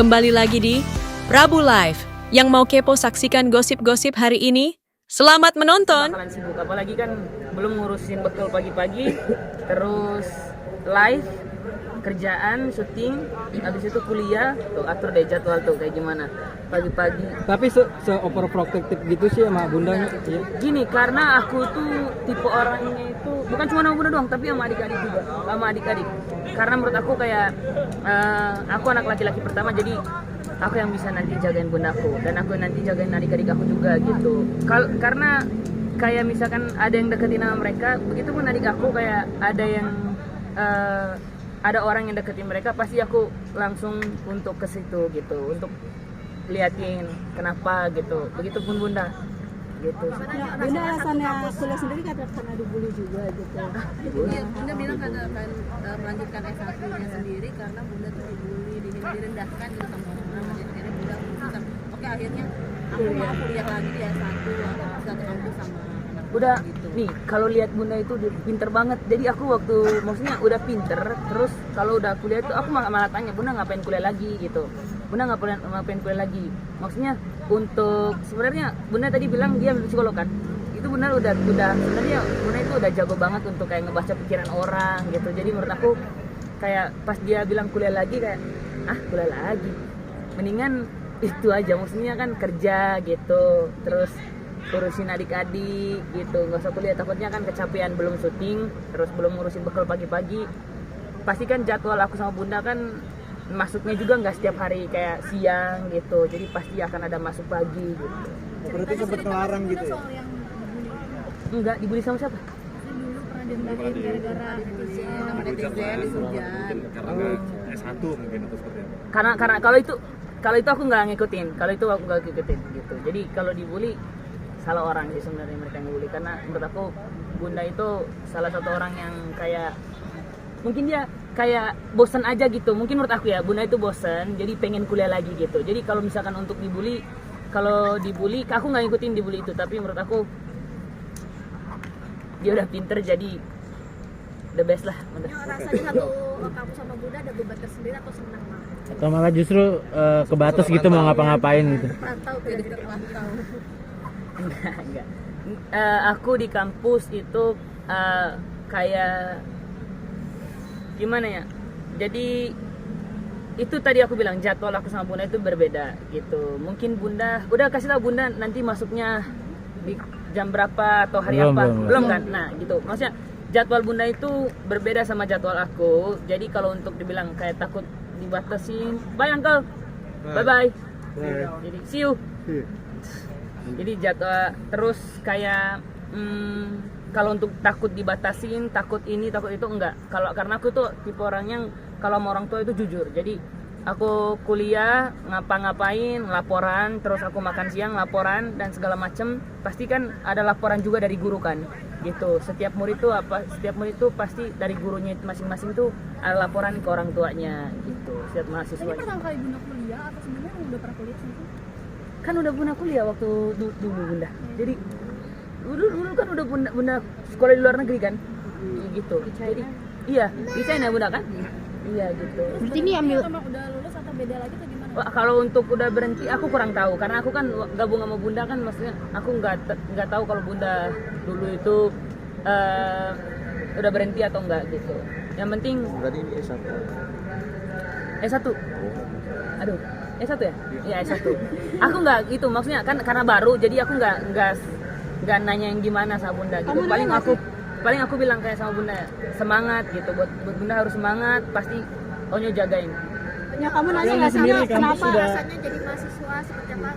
Kembali lagi di Prabu Live. Yang mau kepo saksikan gosip-gosip hari ini, selamat menonton. Bakalan sibuk, apalagi kan belum ngurusin bekal pagi-pagi, terus live, kerjaan, syuting, habis itu kuliah, tuh atur deh jadwal tuh kayak gimana pagi-pagi. Tapi overprotective gitu sih sama bundanya. Iya. Gini, karena aku tuh tipe orangnya itu bukan cuma sama bunda doang, tapi sama adik-adik juga, sama adik-adik. Karena menurut aku kayak aku anak laki-laki pertama, jadi aku yang bisa nanti jagain bundaku dan aku yang nanti jagain adik-adik aku juga gitu. Karena kayak misalkan ada yang deketin sama mereka, begitu pun adik aku kayak ada yang ada orang yang deketin mereka, pasti aku langsung untuk ke situ gitu, untuk liatin kenapa gitu. Begitupun bunda gitu. Bunda alasannya kuliah sendiri karena dibully juga gitu. Iya, Bunda bilang kan akan melanjutkan S1-nya sendiri karena Bunda tuh dibully, direndahkan gitu sama orang. Jadi akhirnya Bunda memutuskan, oke akhirnya aku mau kuliah lagi di S1 atau satu kampus sama anak Udah gitu. nih, kalau lihat bunda itu udah pinter banget. Jadi aku waktu maksudnya udah pinter, terus kalau udah kuliah itu aku malah tanya, bunda ngapain kuliah lagi gitu. Bunda ngapain kuliah lagi. Maksudnya untuk sebenarnya bunda tadi bilang dia psikolog kan. Itu bunda udah sebenarnya bunda itu udah jago banget untuk kayak ngebaca pikiran orang gitu. Jadi menurut aku kayak pas dia bilang kuliah lagi kayak kuliah lagi. Mendingan itu aja, maksudnya kan kerja gitu. Terus urusin adik-adik gitu, nggak usah kuliah, takutnya kan kecapean belum syuting, terus belum ngurusin bekal pagi-pagi. Pasti kan jadwal aku sama bunda kan masuknya juga nggak setiap hari kayak siang gitu, jadi pasti akan ada masuk pagi gitu. Berarti sempat ngelarang gitu ya? Soal yang Enggak dibully sama siapa? dulu pernah dengerin gara-gara netizen sama netizen dihujat. Karena nggak S1 mungkin atau seperti apa? Karena kalau itu aku nggak ngikutin, kalau itu aku nggak ngikutin gitu. Jadi kalau dibully salah orang sih sebenarnya mereka yang ngebully, karena menurut aku bunda itu salah satu orang yang kayak mungkin dia kayak bosen aja gitu. Mungkin menurut aku ya, bunda itu bosen jadi pengen kuliah lagi gitu. Jadi kalau misalkan untuk dibully, kalau dibully aku nggak ngikutin dibully itu, tapi menurut aku dia udah pinter jadi the best lah. Rasanya satu kampus sama Bunda ada beban tersendiri atau senang banget? Atau malah justru kebatas gitu mau ngapa-ngapain gitu. Rantau kayak gitu, rantau. Enggak. Aku di kampus itu kayak gimana ya? Jadi itu tadi aku bilang jadwal aku sama bunda itu berbeda gitu. Mungkin bunda udah kasih tahu bunda nanti masuknya di jam berapa atau hari belum kan? Nah gitu. Maksudnya jadwal bunda itu berbeda sama jadwal aku. Jadi kalau untuk dibilang kayak takut dibatasin, bye uncle, bye bye. Jadi see you. Jadi jadwal terus kayak kalau untuk takut dibatasin, takut ini, takut itu enggak. Karena aku tuh tipe orang yang kalau sama orang tua itu jujur. Jadi aku kuliah ngapa-ngapain, laporan, terus aku makan siang, laporan dan segala macem. Pasti kan ada laporan juga dari guru kan. Gitu. Setiap murid itu pasti dari gurunya masing-masing tuh ada laporan ke orang tuanya gitu. Setiap mahasiswa. Ini pertama kali Bunda kuliah atau sebenarnya udah pernah kuliah sih? Kan udah bunda kuliah waktu dulu bunda. Jadi dulu kan udah bunda sekolah di luar negeri kan, gitu. Jadi iya di China bunda kan, iya gitu. Berarti ini ambil Udah lulus atau beda lagi atau gimana? Wah, kalau untuk udah berhenti aku kurang tahu, karena aku kan gabung sama bunda kan, maksudnya aku nggak tahu kalau bunda dulu itu udah berhenti atau enggak gitu. Yang penting Berarti ini S1. S1. Aduh, S1 ya? Iya S1. Aku nggak gitu, maksudnya kan karena baru, jadi aku nggak nanya yang gimana sama bunda gitu. Paling aku bilang kayak sama bunda, semangat gitu, buat bunda harus semangat, pasti Onyo jagain. ya kamu nanya nggak sih kenapa Rasanya jadi mahasiswa seperti apa?